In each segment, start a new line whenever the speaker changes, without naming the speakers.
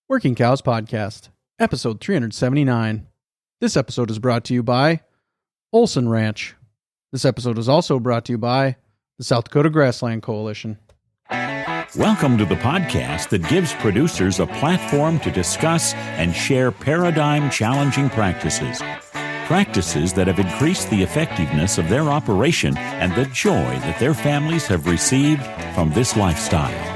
Working Cows Podcast, episode 379. This episode is brought to you by Olson Ranch. This episode is also brought to you by the South Dakota Grassland Coalition.
Welcome to the podcast that gives producers a platform to discuss and share paradigm-challenging practices. Practices that have increased the effectiveness of their operation and the joy that their families have received from this lifestyle.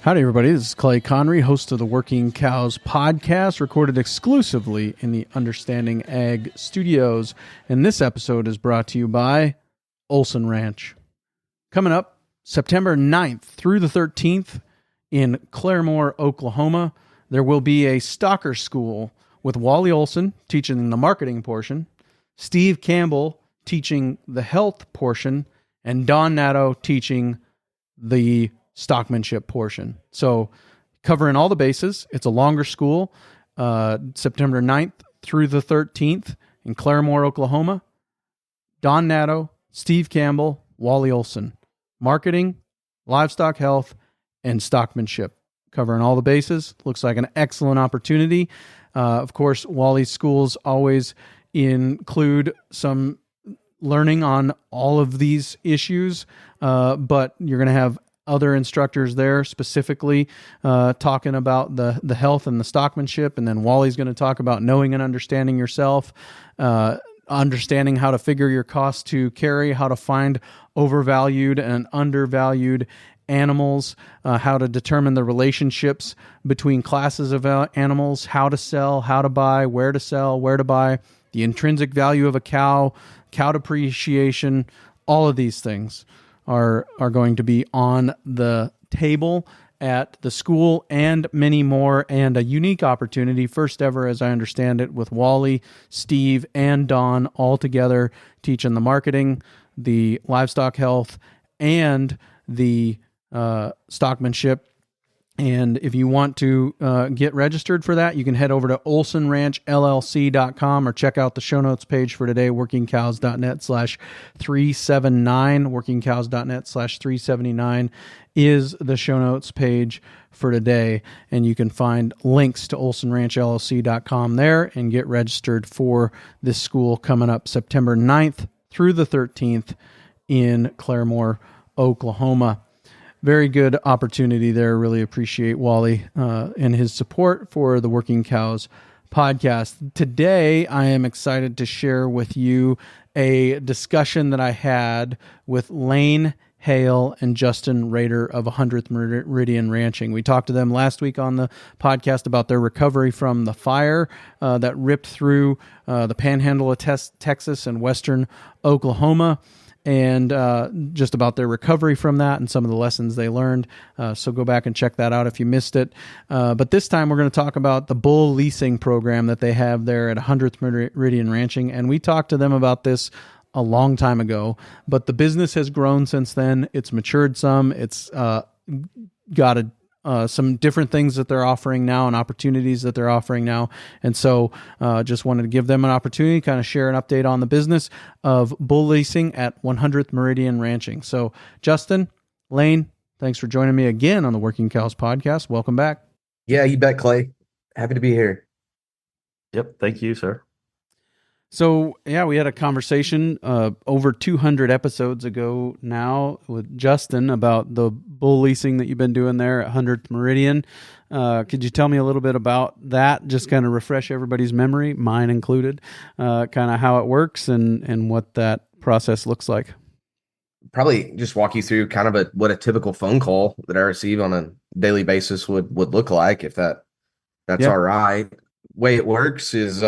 Howdy, everybody. This is Clay Connery, host of the Working Cows Podcast, recorded exclusively in the Understanding Ag Studios. And this episode is brought to you by Olson Ranch. Coming up, September 9th through the 13th in Claremore, Oklahoma, there will be a Stalker School with Wally Olson teaching the marketing portion, Steve Campbell teaching the health portion, and Don Natto teaching the stockmanship portion. So covering all the bases. It's a longer school, September 9th through the 13th in Claremore, Oklahoma. Don Natto, Steve Campbell, Wally Olson. Marketing, livestock health, and stockmanship. Covering all the bases. Looks like an excellent opportunity. Of course, Wally's schools always include some learning on all of these issues, but you're going to have other instructors there specifically talking about the health and the stockmanship. And then Wally's going to talk about knowing and understanding yourself, understanding how to figure your cost to carry, how to find overvalued and undervalued animals, how to determine the relationships between classes of animals, how to sell, how to buy, where to sell, where to buy, the intrinsic value of a cow depreciation, all of these things are going to be on the table at the school, and many more, and a unique opportunity, first ever as I understand it, with Wally, Steve, and Don all together teaching the marketing, the livestock health, and the stockmanship. And if you want to get registered for that, you can head over to olsonranchllc.com or check out the show notes page for today, workingcows.net/379. Workingcows.net/379 is the show notes page for today. And you can find links to olsonranchllc.com there and get registered for this school coming up September 9th through the 13th in Claremore, Oklahoma. Very good opportunity there. Really appreciate Wally and his support for the Working Cows podcast. Today, I am excited to share with you a discussion that I had with Lane, Hale, and Justin Rader of 100th Meridian Ranching. We talked to them last week on the podcast about their recovery from the fire that ripped through the panhandle of Texas and western Oklahoma, and just about their recovery from that and some of the lessons they learned. So go back and check that out if you missed it. But this time we're going to talk about the bull leasing program that they have there at 100th Meridian Ranching. And we talked to them about this a long time ago, but the business has grown since then. It's matured some. It's got some different things that they're offering now and opportunities that they're offering now. And so just wanted to give them an opportunity to kind of share an update on the business of bull leasing at 100th Meridian Ranching. So Justin, Lane, thanks for joining me again on the Working Cows podcast. Welcome back.
Yeah, you bet, Clay. Happy to be here.
Yep. Thank you, sir.
So, yeah, we had a conversation over 200 episodes ago now with Justin about the bull leasing that you've been doing there at 100th Meridian. Could you tell me a little bit about that? Just kind of refresh everybody's memory, mine included, kind of how it works and what that process looks like.
Probably just walk you through kind of what a typical phone call that I receive on a daily basis would look like, if that's all right. Way it works is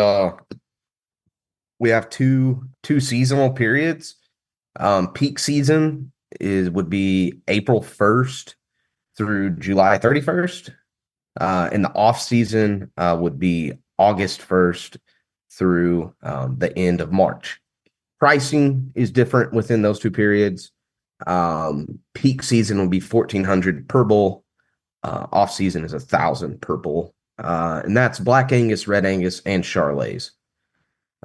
we have two seasonal periods. Peak season would be April 1st through July 31st. And the off season would be August 1st through the end of March. Pricing is different within those two periods. Peak season will be $1,400 per bull. Off season is $1,000 per bull. and that's Black Angus, Red Angus, and Charolais.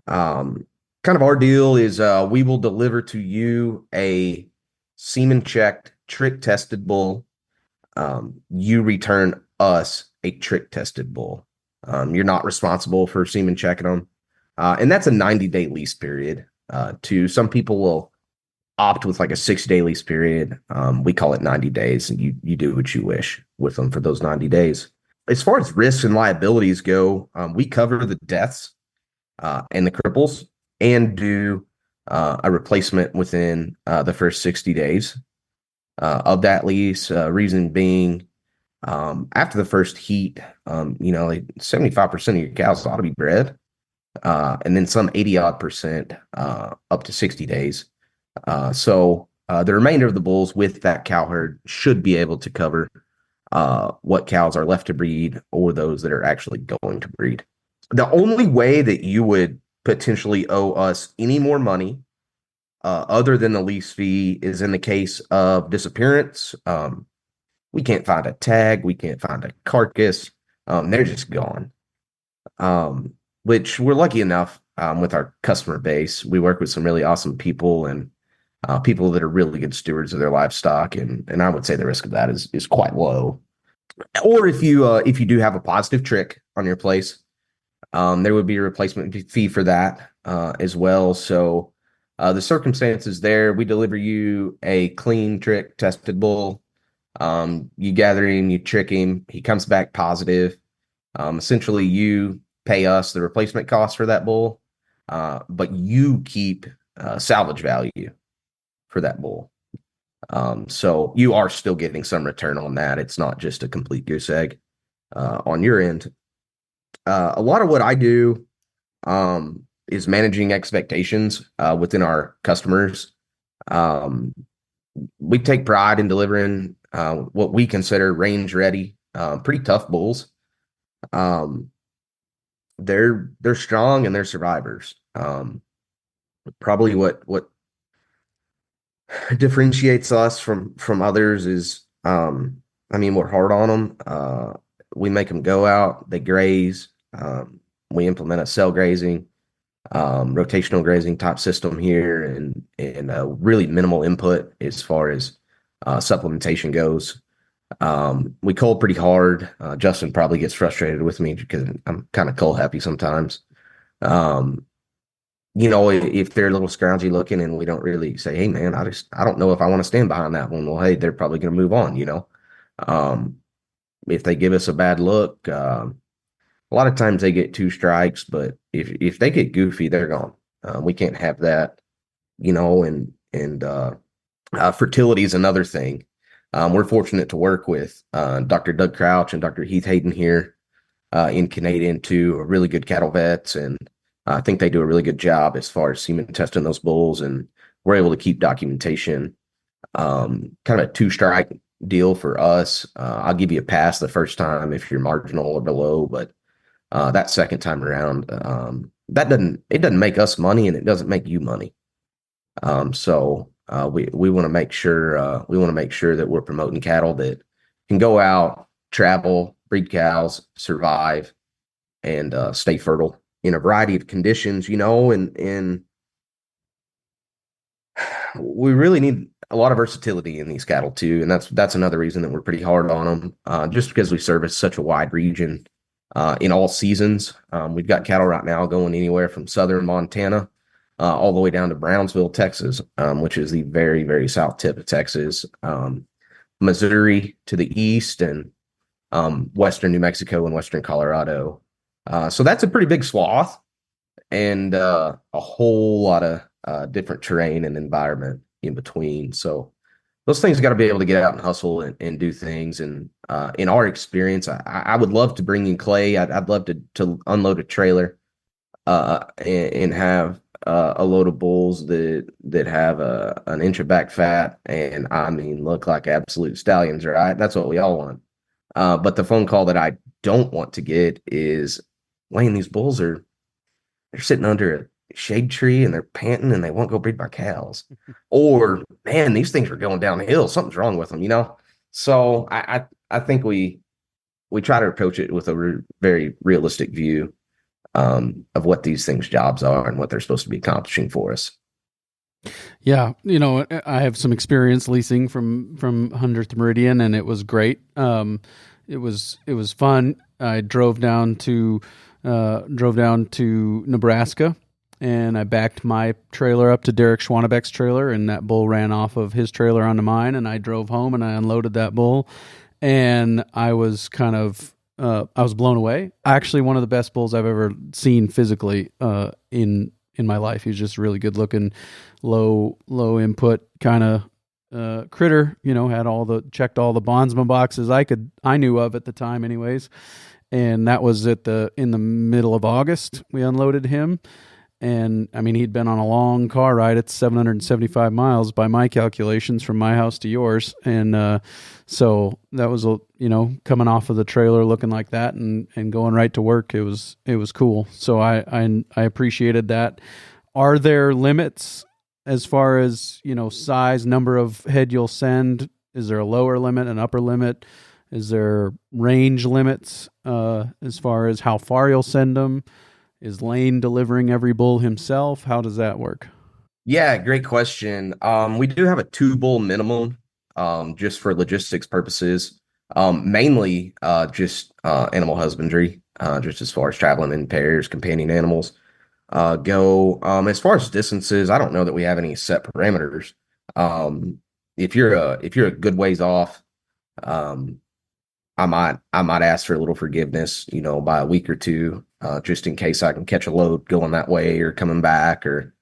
Um, Kind of our deal is we will deliver to you a semen checked, trick tested bull. You return us a trick tested bull. You're not responsible for semen checking them. And that's a 90-day lease period. To some people will opt with like a 6-day lease period. We call it 90 days, and you do what you wish with them for those 90 days. As far as risks and liabilities go, we cover the deaths and the cripples and do a replacement within the first 60 days of that lease. Reason being, after the first heat, like 75% of your cows ought to be bred, and then some 80 odd percent up to 60 days. So the remainder of the bulls with that cow herd should be able to cover what cows are left to breed or those that are actually going to breed. The only way that you would potentially owe us any more money other than the lease fee is in the case of disappearance. We can't find a tag. We can't find a carcass. They're just gone. Which we're lucky enough with our customer base. We work with some really awesome people and people that are really good stewards of their livestock. And I would say the risk of that is quite low. Or if you do have a positive trick on your place, there would be a replacement fee for that as well. So the circumstances there, we deliver you a clean trick tested bull. You gather him, you trick him, he comes back positive. Essentially, you pay us the replacement cost for that bull, but you keep salvage value for that bull. So you are still getting some return on that. It's not just a complete goose egg on your end. A lot of what I do is managing expectations within our customers. We take pride in delivering what we consider range ready, pretty tough bulls. They're strong and they're survivors. Probably what differentiates us from others is, we're hard on them. We make them go out, they graze. We implement a cell grazing, rotational grazing type system here, and really minimal input as far as supplementation goes. We cull pretty hard. Justin probably gets frustrated with me because I'm kind of cull happy sometimes. If they're a little scroungy looking and we don't really say, hey man, I don't know if I want to stand behind that one. Well, hey, they're probably going to move on, If they give us a bad look, a lot of times they get 2 strikes, but if they get goofy, they're gone. We can't have that, and fertility is another thing. We're fortunate to work with Dr. Doug Crouch and Dr. Heath Hayden here in Canadian, too, are really good cattle vets, and I think they do a really good job as far as semen testing those bulls, and we're able to keep documentation. Kind of a 2-strike deal for us. I'll give you a pass the first time if you're marginal or below, but that second time around, it doesn't make us money and it doesn't make you money. So we want to make sure that we're promoting cattle that can go out, travel, breed cows, survive, and stay fertile in a variety of conditions, and we really need a lot of versatility in these cattle too. And that's another reason that we're pretty hard on them, just because we service such a wide region in all seasons. We've got cattle right now going anywhere from southern Montana all the way down to Brownsville, Texas, which is the very, very south tip of Texas, Missouri to the east, and western New Mexico and western Colorado. So that's a pretty big swath, and a whole lot of different terrain and environment in between. So those things got to be able to get out and hustle and do things. And in our experience, I would love to bring in Clay. I'd love to unload a trailer and have a load of bulls that have an inch of back fat and look like absolute stallions, right? That's what we all want. But the phone call that I don't want to get is, Wayne, these bulls they're sitting under a shade tree and they're panting and they won't go breed my cows. Or, man, these things are going downhill. Something's wrong with them, So I think we we try to approach it with a very realistic view of what these things jobs are and what they're supposed to be accomplishing for us.
Yeah, I have some experience leasing from 100th Meridian, and it was great. It was fun. I drove down to Nebraska, and I backed my trailer up to Derek Schwanebeck's trailer, and that bull ran off of his trailer onto mine, and I drove home and I unloaded that bull, and I was I was blown away. Actually, one of the best bulls I've ever seen physically in my life. He was just really good looking, low input kind of critter. Had checked all the bondsman boxes I knew of at the time, anyways. And that was in the middle of August. We unloaded him, and I mean he'd been on a long car ride. It's 775 miles by my calculations from my house to yours, and so that was coming off of the trailer looking like that and going right to work. It was cool. So I appreciated that. Are there limits as far as size, number of head you'll send? Is there a lower limit, an upper limit? Is there range limits as far as how far you'll send them? Is Lane delivering every bull himself? How does that work?
Yeah, great question. We do have a 2 bull minimum, just for logistics purposes, mainly just animal husbandry, just as far as traveling in pairs, companion animals go. As far as distances, I don't know that we have any set parameters. If you're a good ways off, um, I might ask for a little forgiveness, by a week or two, just in case I can catch a load going that way or coming back, or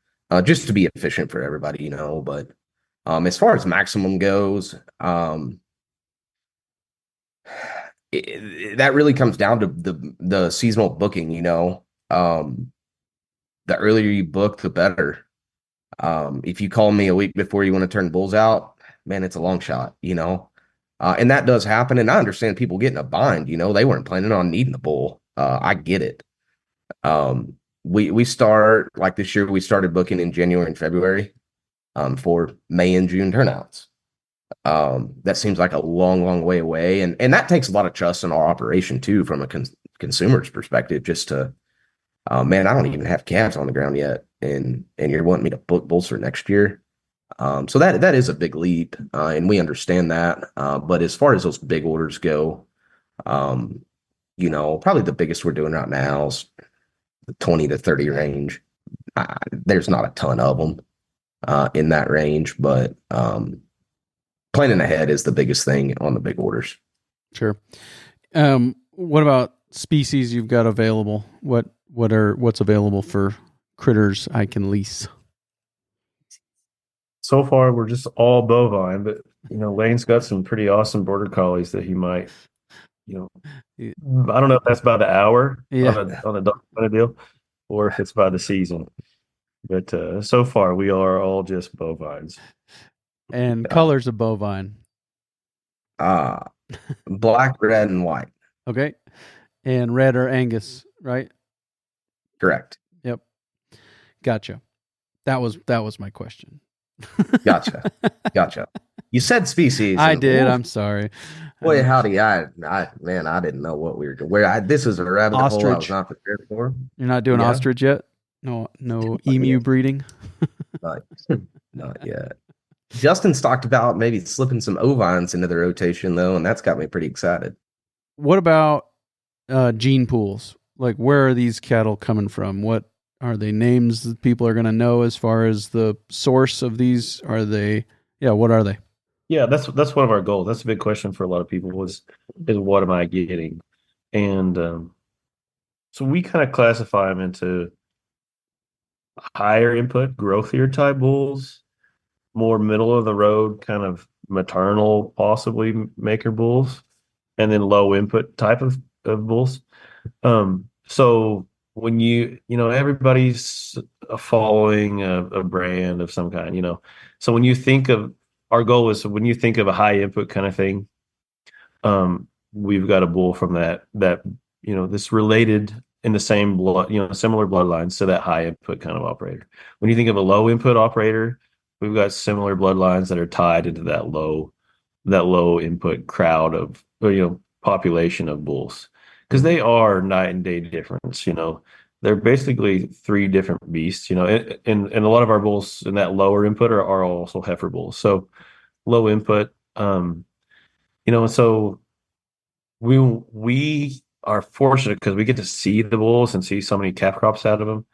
just to be efficient for everybody, But as far as maximum goes, that really comes down to the seasonal booking. The earlier you book, the better. If you call me a week before you want to turn bulls out, man, it's a long shot. And that does happen. And I understand people get in a bind, they weren't planning on needing the bull. I get it. We start, like this year, we started booking in January and February for May and June turnouts. That seems like a long way away. And that takes a lot of trust in our operation too, from a consumer's perspective, just to, man, I don't even have calves on the ground yet. And you're wanting me to book bulls for next year. So that is a big leap, and we understand that. But as far as those big orders go, probably the biggest we're doing right now is the 20 to 30 range. There's not a ton of them in that range, but planning ahead is the biggest thing on the big orders.
Sure. What about species you've got available? What's available for critters I can lease?
So far, we're just all bovine, but Lane's got some pretty awesome border collies that he might, I don't know if that's by the hour on a dog kind of deal, or if it's by the season. But so far, we are all just bovines.
And colors of bovine?
Black, red, and white.
Okay. And red or Angus, right?
Correct.
Yep. Gotcha. That was my question.
Gotcha. You said species.
I did. I'm sorry.
Boy, howdy! I didn't know what we were doing. This is a rabbit hole I was not prepared for.
You're not doing ostrich yet? No emu breeding.
Not yet. Justin's talked about maybe slipping some ovines into the rotation though, and that's got me pretty excited.
What about gene pools? Like, where are these cattle coming from? What are they names that people are going to know as far as the source of these? What are they?
Yeah, that's one of our goals. That's a big question for a lot of people is what am I getting? And so we kind of classify them into higher input, growthier type bulls, more middle of the road, kind of maternal, possibly maker bulls, and then low input type of bulls. So when everybody's following a brand of some kind, so when you think of our goal is when you think of a high input kind of thing, we've got a bull from that this related in the same blood, similar bloodlines to that high input kind of operator. When you think of a low input operator, we've got similar bloodlines that are tied into that low input crowd of, population of bulls because they are night and day difference. They're basically three different beasts. And a lot of our bulls in that lower input are also heifer bulls. So low input. And so we are fortunate because we get to see the bulls and see so many calf crops out of them.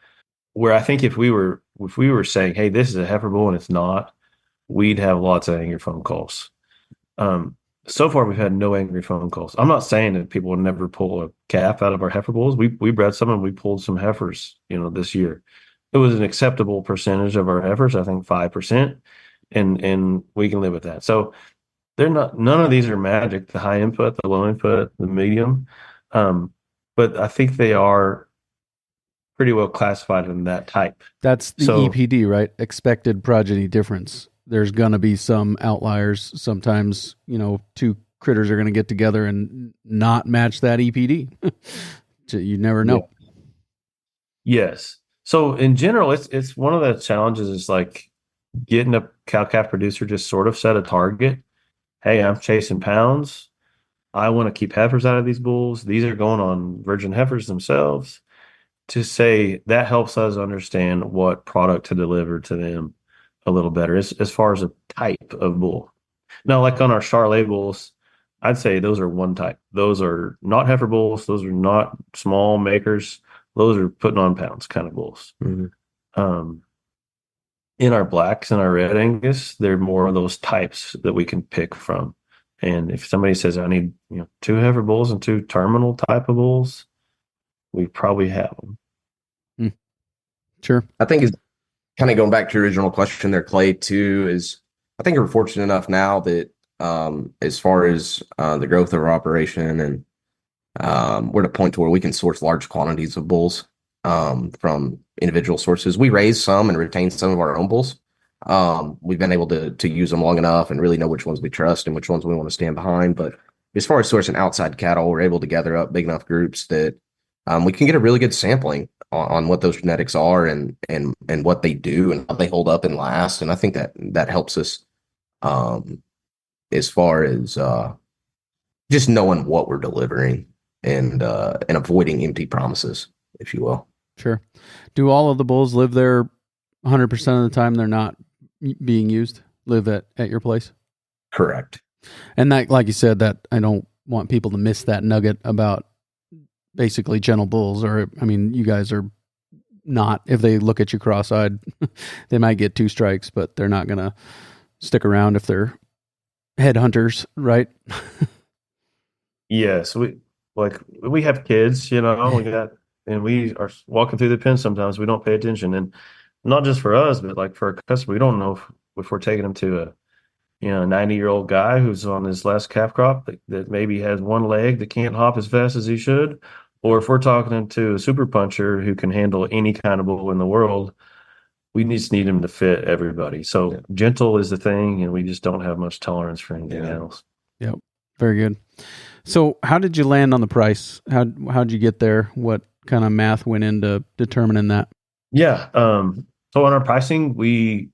Where I think if we were saying, hey, this is a heifer bull and it's not, we'd have lots of angry phone calls. Um, so far we've had no angry phone calls. I'm not saying that people would never pull a calf out of our heifer bulls. We bred some and we pulled some heifers, this year. It was an acceptable percentage of our heifers, I think 5%, and we can live with that. So they're not, none of these are magic, the high input, the low input, the medium. But I think they are pretty well classified in that type.
That's the
So
EPD, right? Expected progeny difference. There's going to be some outliers. Sometimes, two critters are going to get together and not match that EPD. You never know.
yes. So in general, it's one of the challenges is like getting a cow calf producer just sort of set a target. Hey, I'm chasing pounds. I want to keep heifers out of these bulls. These are going on virgin heifers themselves. To say that helps us understand what product to deliver to them a little better as far as a type of bull. Now, like on our Charolais bulls, I'd say those are one type. Those are not heifer bulls. Those are not small makers. Those are putting on pounds kind of bulls.
Mm-hmm.
In our blacks and our red Angus, they're more of those types that we can pick from. And if somebody says, I need, two heifer bulls and two terminal type of bulls, we probably have them.
Sure.
I think it's kind of going back to your original question there, Clay, too, is I think we're fortunate enough now that as far as the growth of our operation and we're at a point to where we can source large quantities of bulls from individual sources. We raise some and retain some of our own bulls. We've been able to use them long enough and really know which ones we trust and which ones we want to stand behind. But as far as sourcing outside cattle, we're able to gather up big enough groups that we can get a really good sampling on what those genetics are and what they do and how they hold up and last. And I think that helps us as far as just knowing what we're delivering and avoiding empty promises, if you will.
Sure. Do all of the bulls live there 100% of the time they're not being used? Live at your place?
Correct.
And that, like you said, that I don't want people to miss that nugget about basically gentle bulls. Or, I mean, you guys are not, if they look at you cross-eyed, they might get 2 strikes, but they're not going to stick around if they're headhunters, right?
Yes, we have kids, we got, and we are walking through the pen sometimes. We don't pay attention, and not just for us, but like for a customer, we don't know if we're taking them to a 90-year-old guy who's on his last calf crop that maybe has one leg that can't hop as fast as he should, or if we're talking to a super puncher who can handle any kind of bull in the world. We just need him to fit everybody. So gentle is the thing, and we just don't have much tolerance for anything else.
Yep. Very good. So how did you land on the price? How'd you get there? What kind of math went into determining that?
Yeah. So on our pricing, we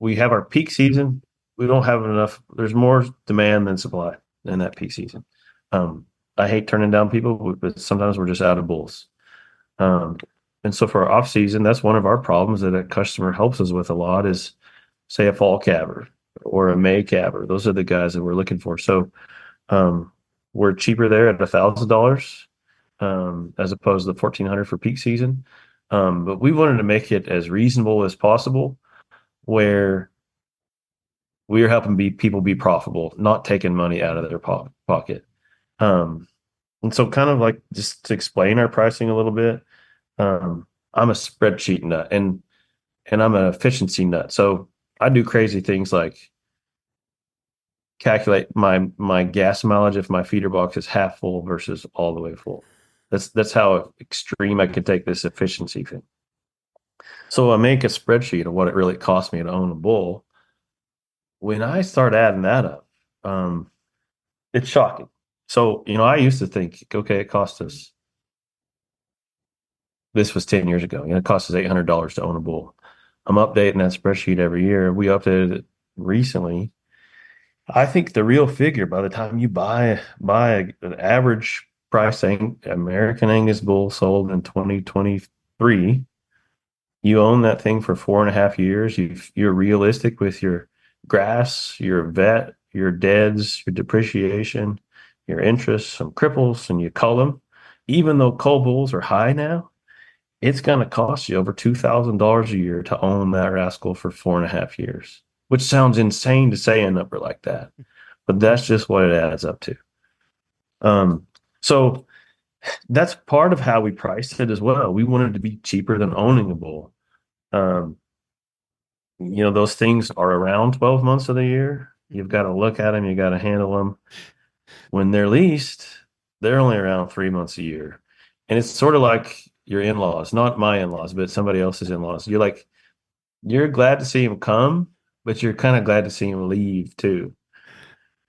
have our peak season. We don't have enough. There's more demand than supply in that peak season. I hate turning down people, but sometimes we're just out of bulls. And so for our off season, that's one of our problems that a customer helps us with a lot is, say, a fall cabber or a May cabber. Those are the guys that we're looking for. So we're cheaper there at $1,000 as opposed to the $1,400 for peak season. But we wanted to make it as reasonable as possible, where we are helping people be profitable, not taking money out of their pocket. And so kind of like just to explain our pricing a little bit, I'm a spreadsheet nut and I'm an efficiency nut. So I do crazy things like calculate my gas mileage if my feeder box is half full versus all the way full. That's how extreme I can take this efficiency thing. So I make a spreadsheet of what it really cost me to own a bull. When I start adding that up, it's shocking. So, I used to think, okay, it cost us, this was 10 years ago, it cost us $800 to own a bull. I'm updating that spreadsheet every year. We updated it recently, I think the real figure by the time you buy an average price American Angus bull sold in 2023, you own that thing for 4.5 years. You're realistic with your grass, your vet, your deads, your depreciation, your interest, some cripples, and you cull them. Even though cull bulls are high now, it's going to cost you over $2,000 a year to own that rascal for 4.5 years, which sounds insane to say a number like that, but that's just what it adds up to. So that's part of how we priced it as well. We wanted to be cheaper than owning a bull. Um, those things are around 12 months of the year. You've got to look at them, you got to handle them. When they're leased, they're only around 3 months a year. And it's sort of like your in-laws, not my in-laws, but somebody else's in-laws. You're glad to see him come, but you're kind of glad to see him leave too.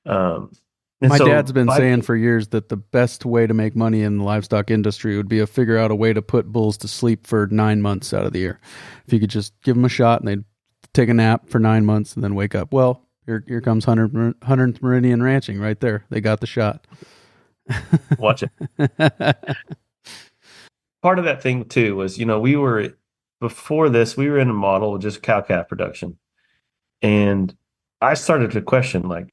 My dad's been saying for years that the best way to make money in the livestock industry would be to figure out a way to put bulls to sleep for 9 months out of the year. If you could just give them a shot and they'd take a nap for 9 months and then wake up. Well, here comes 100th Meridian Ranching right there. They got the shot.
Watch it. Part of that thing too was, before this, we were in a model of just cow-calf production. And I started to question, like,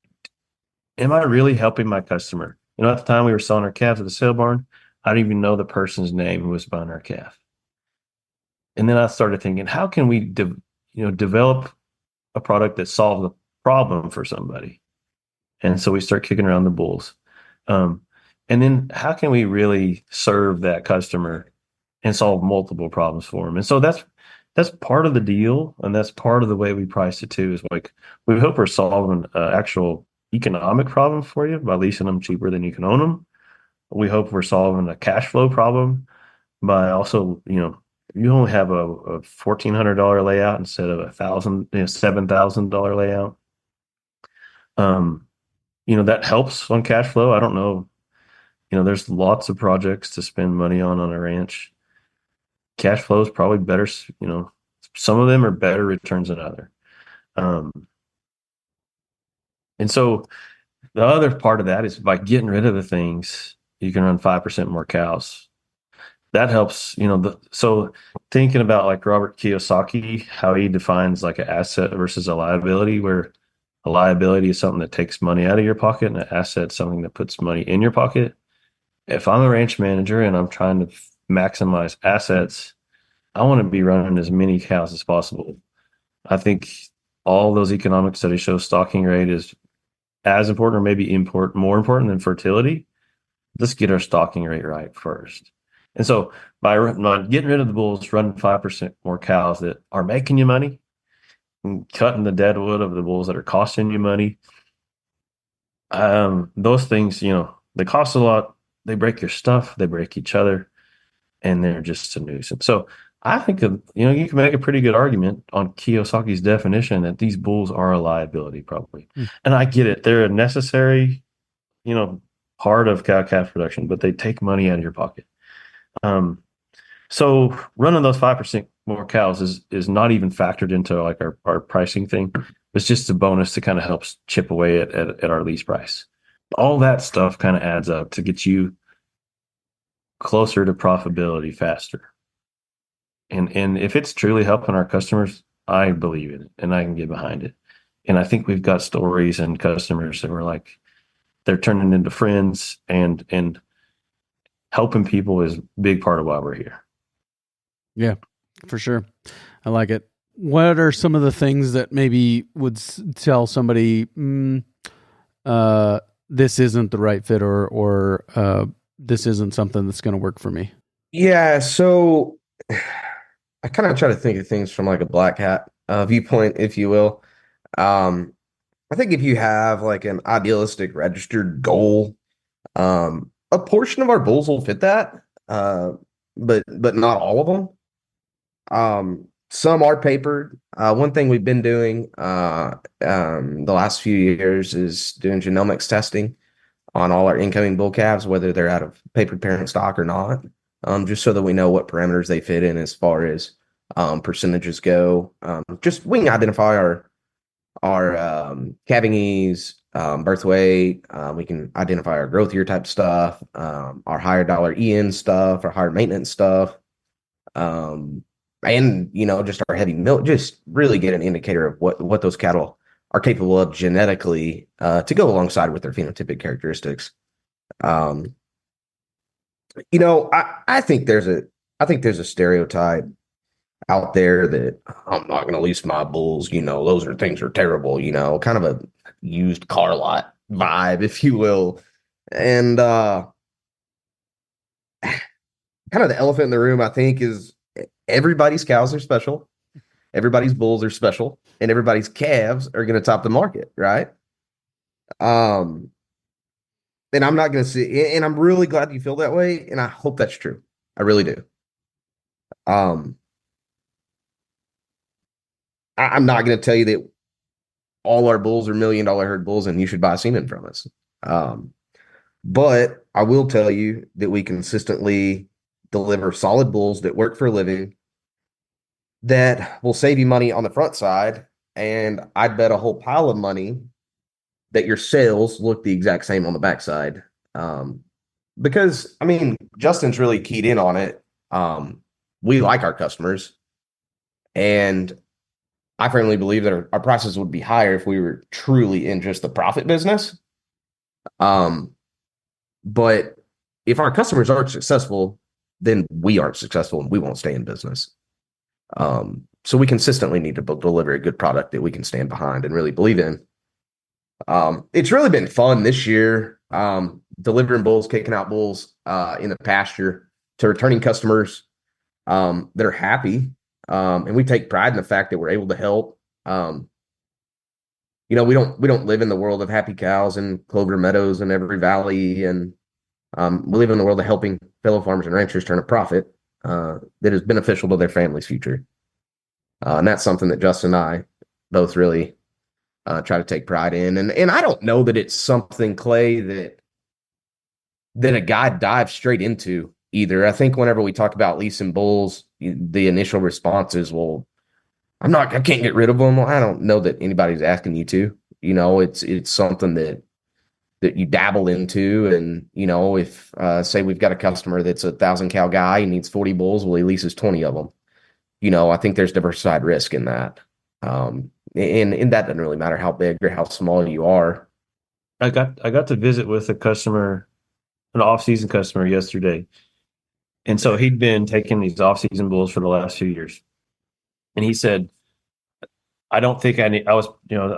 am I really helping my customer? At the time we were selling our calves at the sale barn, I didn't even know the person's name who was buying our calf. And then I started thinking, how can we, develop a product that solves a problem for somebody? And so we start kicking around the bulls. And then how can we really serve that customer and solve multiple problems for them? And so that's part of the deal, and that's part of the way we price it too. Is like we hope we're solving an actual economic problem for you by leasing them cheaper than you can own them. We hope we're solving a cash flow problem by also, you only have a $1,400 layout instead of $7,000 layout. That helps on cash flow. I don't know. There's lots of projects to spend money on a ranch. Cash flow is probably better. Some of them are better returns than other. And so the other part of that is by getting rid of the things, you can run 5% more cows. That helps, so thinking about like Robert Kiyosaki, how he defines like an asset versus a liability, where a liability is something that takes money out of your pocket and an asset is something that puts money in your pocket. If I'm a ranch manager and I'm trying to maximize assets, I want to be running as many cows as possible. I think all those economic studies show stocking rate is as important, or maybe more important than fertility. Let's get our stocking rate right first. And so by getting rid of the bulls, running 5% more cows that are making you money, and cutting the dead wood of the bulls that are costing you money, those things, they cost a lot. They break your stuff. They break each other, and they're just a nuisance. So I think you can make a pretty good argument on Kiyosaki's definition that these bulls are a liability, probably. And I get it; they're a necessary, part of cow-calf production, but they take money out of your pocket. So running those 5% more cows is not even factored into like our pricing thing. It's just a bonus to kind of help chip away at our lease price. All that stuff kind of adds up to get you closer to profitability faster. And if it's truly helping our customers, I believe in it and I can get behind it. And I think we've got stories and customers that were like, they're turning into friends, and helping people is a big part of why we're here.
Yeah, for sure. I like it. What are some of the things that maybe would tell somebody, this isn't the right fit, or this isn't something that's going to work for me?
Yeah. So I kind of try to think of things from like a black hat viewpoint, if you will. I think if you have like an idealistic registered goal, a portion of our bulls will fit that, but not all of them. Some are papered. One thing we've been doing the last few years is doing genomics testing on all our incoming bull calves, whether they're out of papered parent stock or not, just so that we know what parameters they fit in as far as percentages go. Just we can identify our calving ease, birth weight. We can identify our growth year type stuff, our higher dollar EN stuff, our higher maintenance stuff, and just our heavy milk. Just really get an indicator of what those cattle are capable of genetically to go alongside with their phenotypic characteristics. I think there's a stereotype out there that I'm not going to lease my bulls. Those things are terrible. Kind of a used car lot vibe, if you will. And kind of the elephant in the room, I think, is everybody's cows are special, everybody's bulls are special, and everybody's calves are going to top the market, right? And I'm not going to see, and I'm really glad you feel that way, and I hope that's true. I really do. I'm not going to tell you that all our bulls are $1 million herd bulls and you should buy semen from us. But I will tell you that we consistently deliver solid bulls that work for a living, that will save you money on the front side. And I'd bet a whole pile of money that your sales look the exact same on the backside. Because, Justin's really keyed in on it. We like our customers. And I firmly believe that our prices would be higher if we were truly in just the profit business. But if our customers aren't successful, then we aren't successful and we won't stay in business. So we consistently need to deliver a good product that we can stand behind and really believe in. It's really been fun this year, delivering bulls, kicking out bulls in the pasture to returning customers that are happy. And we take pride in the fact that we're able to help. We don't live in the world of happy cows and clover meadows in every valley, and we live in the world of helping fellow farmers and ranchers turn a profit that is beneficial to their family's future. And that's something that Justin and I both really try to take pride in. And I don't know that it's something, Clay, that a guy dives straight into either. I think whenever we talk about leasing bulls, the initial response is, well, I can't get rid of them. Well, I don't know that anybody's asking you to. It's something that you dabble into. And, if say we've got a customer that's 1,000 cow guy and needs 40 bulls, well, he leases 20 of them. I think there's diversified risk in that. And that doesn't really matter how big or how small you are.
I got to visit with a customer, an off-season customer yesterday. And so he'd been taking these off-season bulls for the last few years. And he said, I don't think I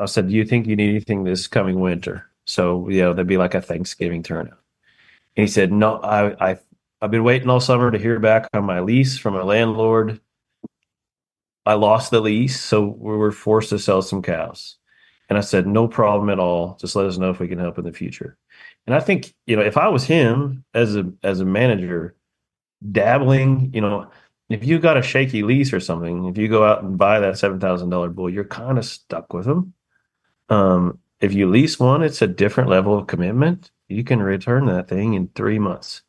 said, do you think you need anything this coming winter? So, there'd be like a Thanksgiving turnout. And he said, no, I've been waiting all summer to hear back on my lease from my landlord. I lost the lease, so we were forced to sell some cows. And I said, no problem at all. Just let us know if we can help in the future. And I think, if I was him as a manager, dabbling, if you got a shaky lease or something, if you go out and buy that $7,000 bull, you're kind of stuck with them. If you lease one, it's a different level of commitment. You can return that thing in 3 months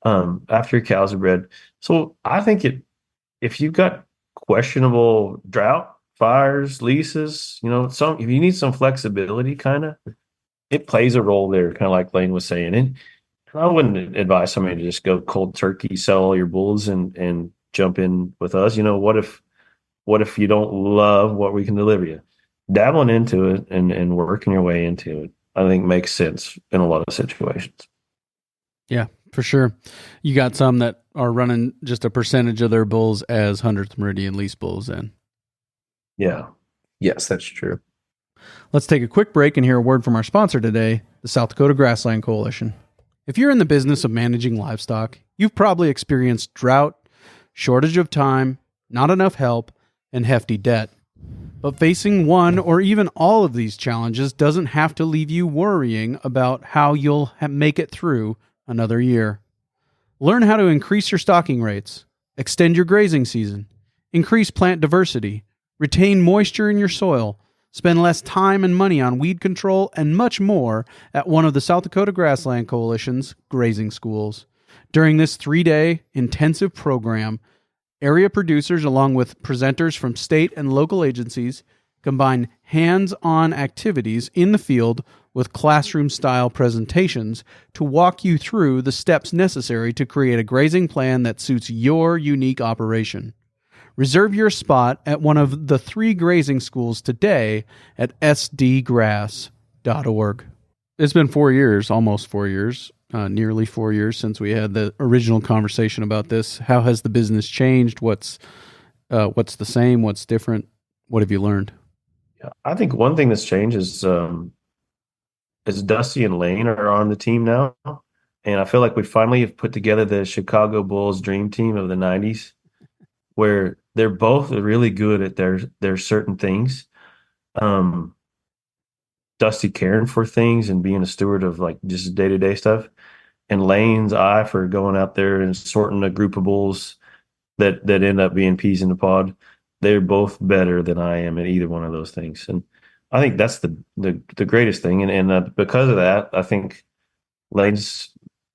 after your cows are bred. So I think if you've got questionable drought, fires, leases, if you need some flexibility, it plays a role there, kind of like Lane was saying. And I wouldn't advise somebody to just go cold turkey, sell all your bulls and jump in with us. What if you don't love what we can deliver you? Dabbling into it and working your way into it, I think makes sense in a lot of situations.
Yeah, for sure. You got some that are running just a percentage of their bulls as 100th Meridian lease bulls in.
Yeah.
Yes, that's true.
Let's take a quick break and hear a word from our sponsor today, the South Dakota Grassland Coalition. If you're in the business of managing livestock, you've probably experienced drought, shortage of time, not enough help, and hefty debt. But facing one or even all of these challenges doesn't have to leave you worrying about how you'll make it through another year. Learn how to increase your stocking rates, extend your grazing season, increase plant diversity, retain moisture in your soil, spend less time and money on weed control, and much more at one of the South Dakota Grassland Coalition's grazing schools. During this 3-day intensive program, area producers, along with presenters from state and local agencies, combine hands-on activities in the field with classroom-style presentations to walk you through the steps necessary to create a grazing plan that suits your unique operation. Reserve your spot at one of the 3 grazing schools today at sdgrass.org. It's been 4 years, almost 4 years, nearly 4 years since we had the original conversation about this. How has the business changed? What's the same? What's different? What have you learned?
Yeah, I think one thing that's changed is Dusty and Lane are on the team now, and I feel like we finally have put together the Chicago Bulls dream team of the '90s, where they're both really good at their certain things. Dusty caring for things and being a steward of like just day-to-day stuff, and Lane's eye for going out there and sorting a group of bulls that end up being peas in the pod. They're both better than I am at either one of those things, and I think that's the greatest thing. And because of that, I think Lane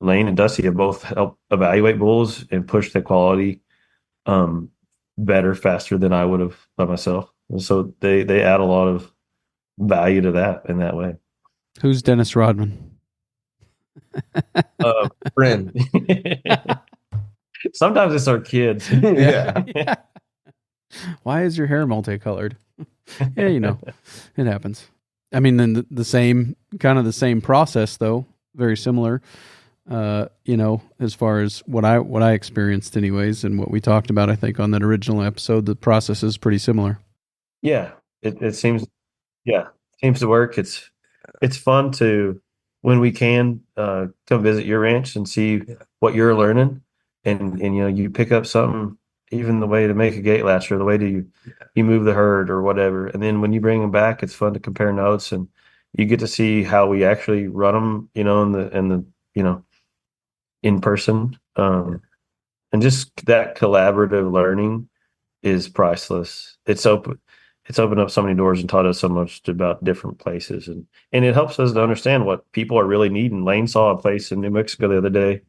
and Dusty have both helped evaluate bulls and push the quality better, faster than I would have by myself. And so they add a lot of value to that in that way.
Who's Dennis Rodman?
Friend.
Sometimes it's our kids.
Yeah.
Why is your hair multicolored? Yeah, it happens. I mean, then the same process though, very similar. As far as what I experienced anyways, and what we talked about, I think on that original episode, the process is pretty similar.
Yeah, it seems to work. It's fun to, when we can, come visit your ranch and see what you're learning, and you pick up something, even the way to make a gate latch or the way you move the herd or whatever. And then when you bring them back, it's fun to compare notes, and you get to see how we actually run them, in person. And just that collaborative learning is priceless. It's opened up so many doors and taught us so much about different places. And it helps us to understand what people are really needing. Lane saw a place in New Mexico the other day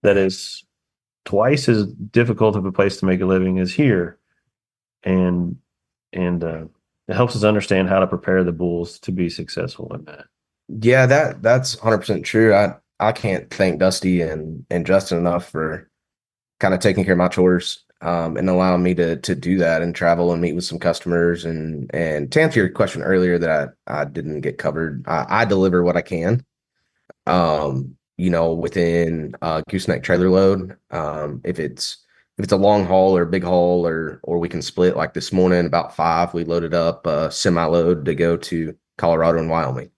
that is twice as difficult of a place to make a living as here. And it helps us understand how to prepare the bulls to be successful in that.
Yeah, that's 100% true. I can't thank Dusty and Justin enough for kind of taking care of my chores and allowing me to do that and travel and meet with some customers. And to answer your question earlier that I didn't get covered, I deliver what I can, within gooseneck trailer load. If it's a long haul or big haul or we can split, like this morning about 5, we loaded up a semi load to go to Colorado and Wyoming.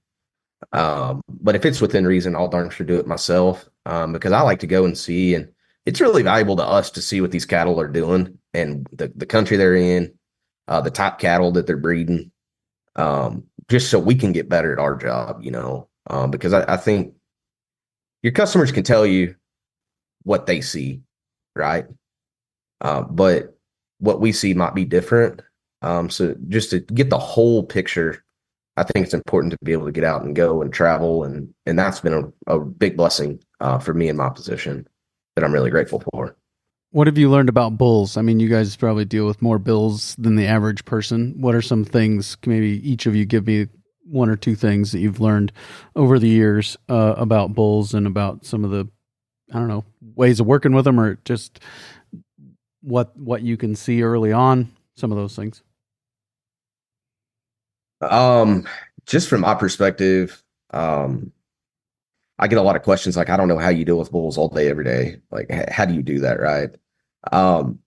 But if it's within reason, I'll darn sure do it myself, because I like to go and see, and it's really valuable to us to see what these cattle are doing and the country they're in, the top cattle that they're breeding, just so we can get better at our job, because I think your customers can tell you what they see, right? But what we see might be different. So just to get the whole picture, I think it's important to be able to get out and go and travel. And that's been a big blessing for me in my position that I'm really grateful for.
What have you learned about bulls? I mean, you guys probably deal with more bulls than the average person. What are some things, maybe each of you give me 1 or 2 things that you've learned over the years about bulls and about some of the, I don't know, ways of working with them, or just what you can see early on, some of those things?
Just from my perspective, I get a lot of questions like, I don't know how you deal with bulls all day, every day. Like, how do you do that, right? And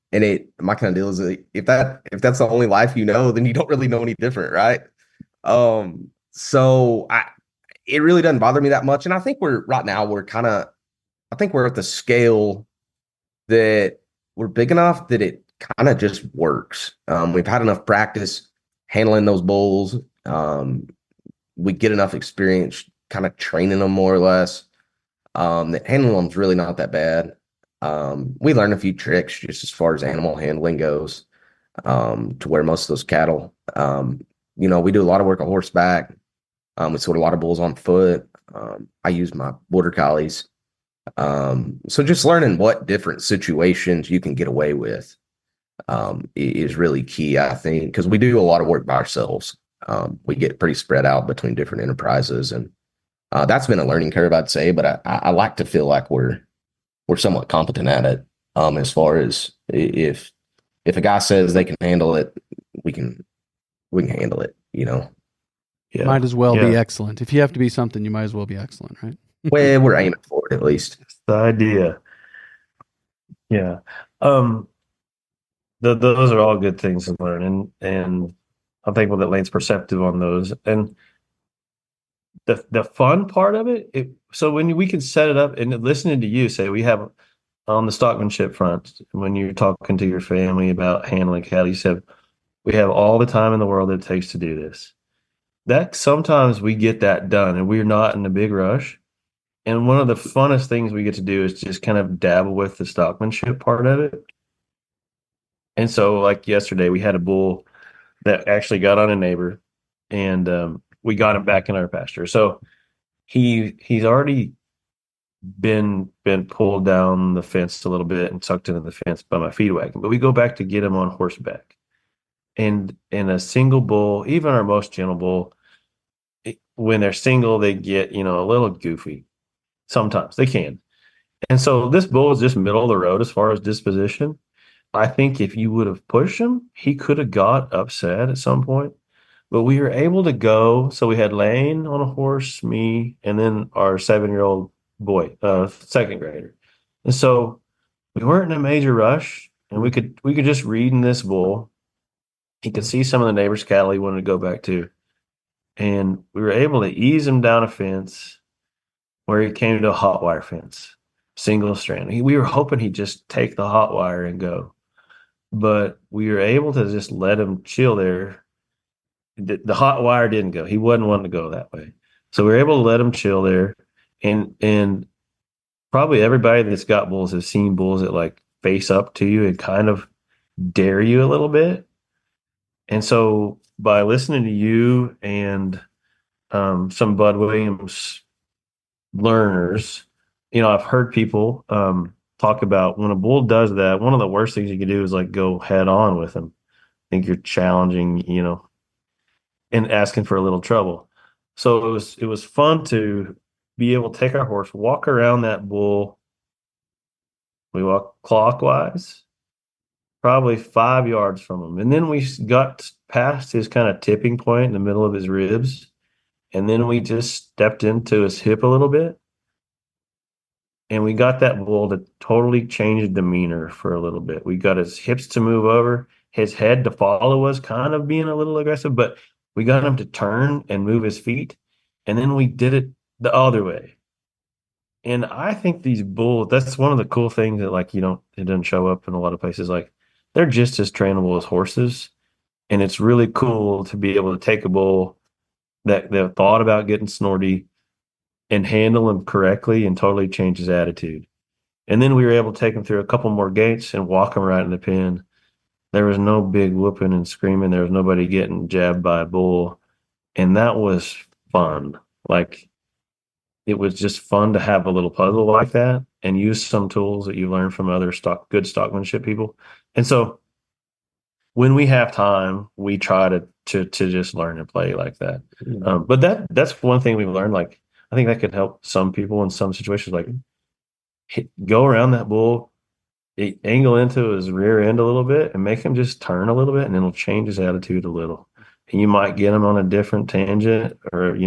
my kind of deal is that if that's the only life then you don't really know any different, right? So it really doesn't bother me that much. And I think we're at the scale that we're big enough that it kind of just works. We've had enough practice handling those bulls. We get enough experience kind of training them more or less. That handling them is really not that bad. We learn a few tricks just as far as animal handling goes, to where most of those cattle, we do a lot of work on horseback. We sort a lot of bulls on foot. I use my border collies. So just learning what different situations you can get away with. is really key, I think, because we do a lot of work by ourselves. We get pretty spread out between different enterprises, and that's been a learning curve, I'd say. But I like to feel like we're somewhat competent at it. As far as if a guy says they can handle it, we can handle it.
Yeah.
Might as well be
Yeah.
excellent. If you have to be something, you might as well be excellent, right?
Well, we're aiming for it at least.
It's the idea. Yeah. Um, those are all good things to learn, and I'm thankful that Lane's perceptive on those. And the fun part of it, so when we can set it up and listening to you say we have on the stockmanship front, when you're talking to your family about handling cattle, you said we have all the time in the world it takes to do this. That sometimes we get that done and we're not in a big rush. And one of the funnest things we get to do is just kind of dabble with the stockmanship part of it. And so, like yesterday, we had a bull that actually got on a neighbor, and we got him back in our pasture. So he's already been pulled down the fence a little bit and tucked into the fence by my feed wagon. But we go back to get him on horseback, and in a single bull, even our most gentle bull, when they're single, they get a little goofy. Sometimes they can. And so this bull is just middle of the road as far as disposition. I think if you would have pushed him, he could have got upset at some point. But we were able to go. So we had Lane on a horse, me, and then our 7-year-old boy, second grader. And so we weren't in a major rush, and we could just read in this bull. He could see some of the neighbors' cattle he wanted to go back to. And we were able to ease him down a fence where he came to a hot wire fence, single strand. We were hoping he'd just take the hot wire and go. But we were able to just let him chill there. The hot wire didn't go. He wasn't wanting to go that way. So we were able to let him chill there. And probably everybody that's got bulls has seen bulls that like face up to you and kind of dare you a little bit. And so by listening to you and some Bud Williams learners, I've heard people talk about when a bull does that, one of the worst things you can do is like go head on with him. I think you're challenging, and asking for a little trouble. So it was fun to be able to take our horse, walk around that bull. We walk clockwise, probably 5 yards from him. And then we got past his kind of tipping point in the middle of his ribs. And then we just stepped into his hip a little bit. And we got that bull to totally change demeanor for a little bit. We got his hips to move over, his head to follow us, kind of being a little aggressive, but we got him to turn and move his feet. And then we did it the other way. And I think these bulls, that's one of the cool things that it doesn't show up in a lot of places. Like they're just as trainable as horses. And it's really cool to be able to take a bull that thought about getting snorty and handle him correctly and totally change his attitude. And then we were able to take him through a couple more gates and walk him right in the pen. There was no big whooping and screaming. There was nobody getting jabbed by a bull. And that was fun. Like it was just fun to have a little puzzle like that and use some tools that you learn from other good stockmanship people. And so when we have time, we try to just learn and play like that. But that's one thing we've learned. Like I think that could help some people in some situations. Like go around that bull, angle into his rear end a little bit, and make him just turn a little bit, and it'll change his attitude a little. And you might get him on a different tangent or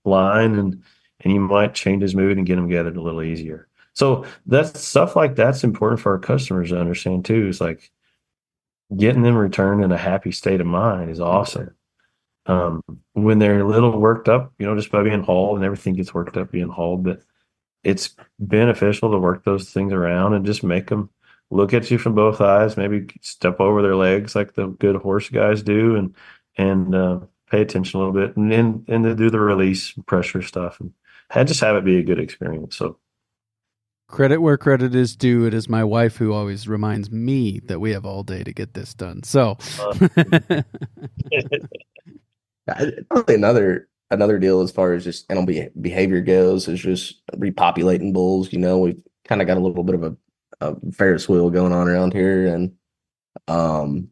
line, and you might change his mood and get him gathered a little easier. So that's stuff like that's important for our customers to understand too. It's like getting them returned in a happy state of mind is awesome. When they're a little worked up, just by being hauled, and everything gets worked up being hauled, but it's beneficial to work those things around and just make them look at you from both eyes, maybe step over their legs like the good horse guys do, and pay attention a little bit, and to do the release pressure stuff, and just have it be a good experience. So
credit where credit is due. It is my wife who always reminds me that we have all day to get this done. So
Probably another deal as far as just animal behavior goes is just repopulating bulls. We've kind of got a little bit of a Ferris wheel going on around here, and Um,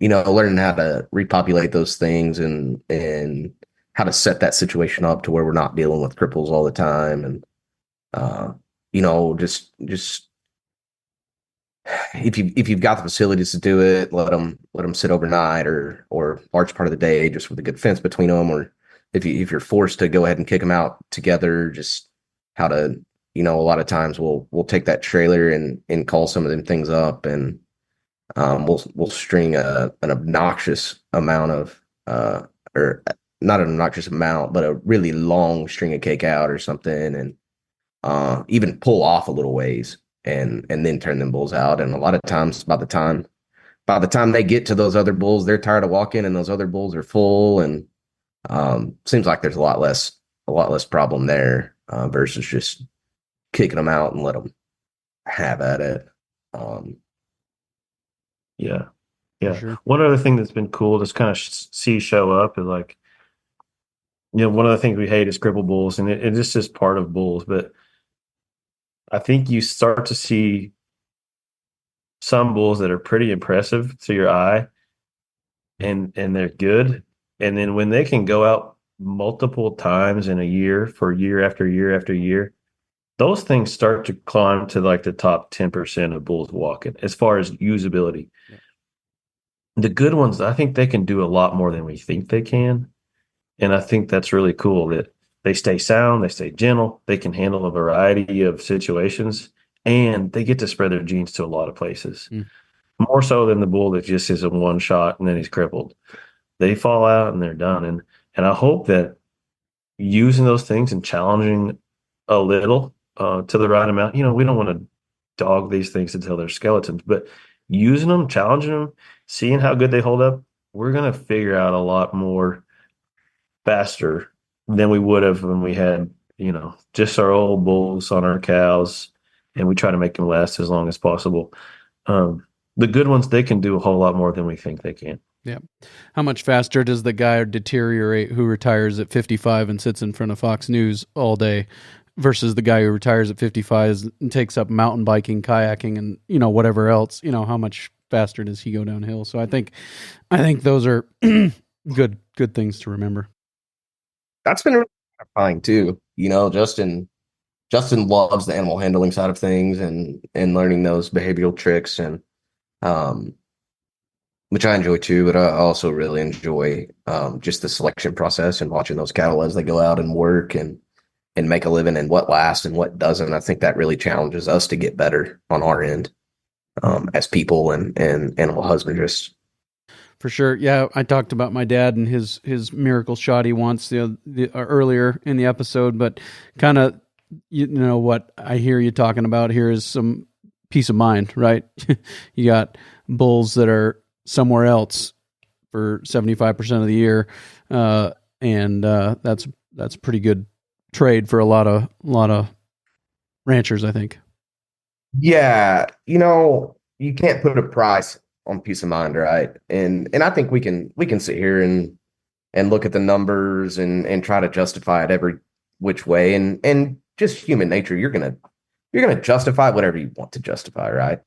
learning how to repopulate those things and how to set that situation up to where we're not dealing with cripples all the time. And, uh, just if you've got the facilities to do it, let them sit overnight or large part of the day, just with a good fence between them. Or if you're forced to go ahead and kick them out together, just how to, a lot of times we'll take that trailer and call some of them things up, and we'll string an obnoxious amount of or not an obnoxious amount, but a really long string of cake out or something, and even pull off a little ways and then turn them bulls out. And a lot of times, by the time they get to those other bulls, they're tired of walking, and those other bulls are full. And seems like there's a lot less problem there versus just kicking them out and let them have at it. Um,
Yeah. Yeah.
Sure.
One other thing that's been cool to kind of see show up is like, one of the things we hate is cripple bulls, and it's just part of bulls. But I think you start to see some bulls that are pretty impressive to your eye, and they're good. And then when they can go out multiple times in a year for year after year after year, those things start to climb to like the top 10% of bulls walking as far as usability.
Yeah.
The good ones, I think they can do a lot more than we think they can. And I think that's really cool that they stay sound, they stay gentle, they can handle a variety of situations, and they get to spread their genes to a lot of places.
Mm.
More so than the bull that just is a one shot and then he's crippled. They fall out and they're done. And I hope that using those things and challenging a little to the right amount, we don't want to dog these things until they're skeletons, but using them, challenging them, seeing how good they hold up, we're going to figure out a lot more faster than we would have when we had, just our old bulls on our cows, and we try to make them last as long as possible. The good ones, they can do a whole lot more than we think they can.
Yeah. How much faster does the guy deteriorate who retires at 55 and sits in front of Fox News all day versus the guy who retires at 55 and takes up mountain biking, kayaking, and, whatever else? How much faster does he go downhill? So I think those are good things to remember.
that's been really gratifying too. Justin loves the animal handling side of things and learning those behavioral tricks, and which I enjoy too. But I also really enjoy just the selection process and watching those cattle as they go out and work and make a living, and what lasts and what doesn't. I think that really challenges us to get better on our end as people and animal husbandries.
For sure. Yeah, I talked about my dad and his miracle shot he wants earlier in the episode, but kind of, what I hear you talking about here is some peace of mind, right? You got bulls that are somewhere else for 75% of the year, and that's a pretty good trade for a lot of ranchers, I think.
Yeah, you can't put a price on peace of mind, right? And I think we can sit here and look at the numbers and try to justify it every which way, and just human nature, you're gonna justify whatever you want to justify, right?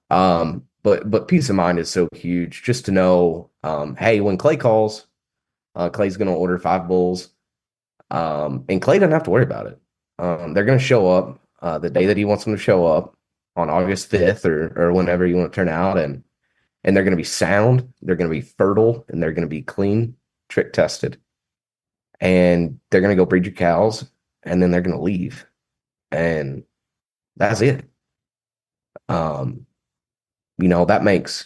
But peace of mind is so huge, just to know, hey, when Clay calls, Clay's gonna order 5 bulls, and Clay doesn't have to worry about it. They're gonna show up the day that he wants them to show up on August 5th or whenever you want to turn out, and they're going to be sound, they're going to be fertile, and they're going to be clean, trick tested. And they're going to go breed your cows, and then they're going to leave. And that's it. That makes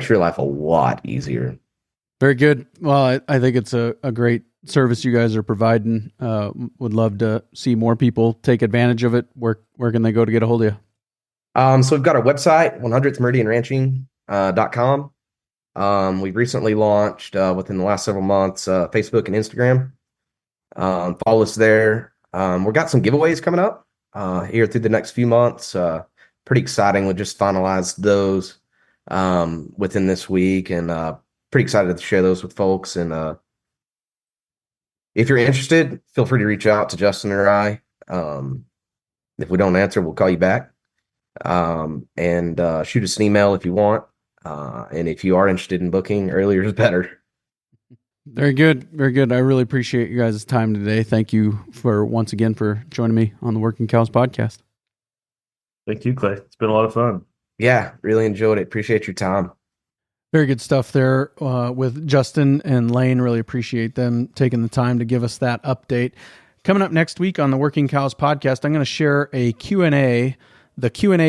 your life a lot easier.
Very good. Well, I think it's a great service you guys are providing. Would love to see more people take advantage of it. Where can they go to get a hold of you?
So we've got our website, 100th Meridian Ranching .com. We've recently launched within the last several months Facebook and Instagram. Follow us there. We've got some giveaways coming up here through the next few months. Pretty exciting. We just finalized those within this week, and pretty excited to share those with folks. And if you're interested, feel free to reach out to Justin or I. If we don't answer, we'll call you back. And shoot us an email if you want. And if you are interested in booking, earlier is better.
Very good. Very good. I really appreciate you guys' time today. Thank you once again for joining me on the Working Cows podcast.
Thank you, Clay. It's been a lot of fun.
Yeah, really enjoyed it. Appreciate your time.
Very good stuff there with Justin and Lane. Really appreciate them taking the time to give us that update. Coming up next week on the Working Cows podcast, I'm going to share the Q&A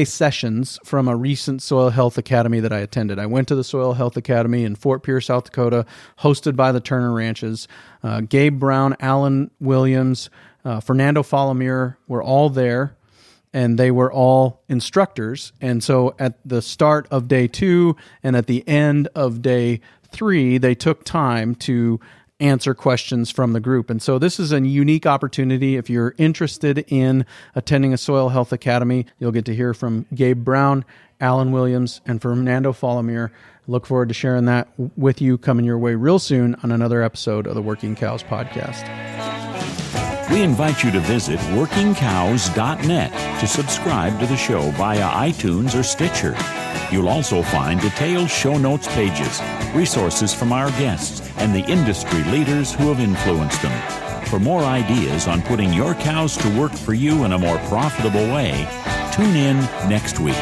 sessions from a recent Soil Health Academy that I attended. I went to the Soil Health Academy in Fort Pierce, South Dakota, hosted by the Turner Ranches. Gabe Brown, Alan Williams, Fernando Falomir were all there, and they were all instructors. And so at the start of day 2 and at the end of day 3, they took time to answer questions from the group. And so this is a unique opportunity. If you're interested in attending a Soil Health Academy, you'll get to hear from Gabe Brown, Alan Williams, and Fernando Falomir. Look forward to sharing that with you coming your way real soon on another episode of the Working Cows podcast.
We invite you to visit workingcows.net to subscribe to the show via iTunes or Stitcher. You'll also find detailed show notes pages, resources from our guests, and the industry leaders who have influenced them. For more ideas on putting your cows to work for you in a more profitable way, tune in next week.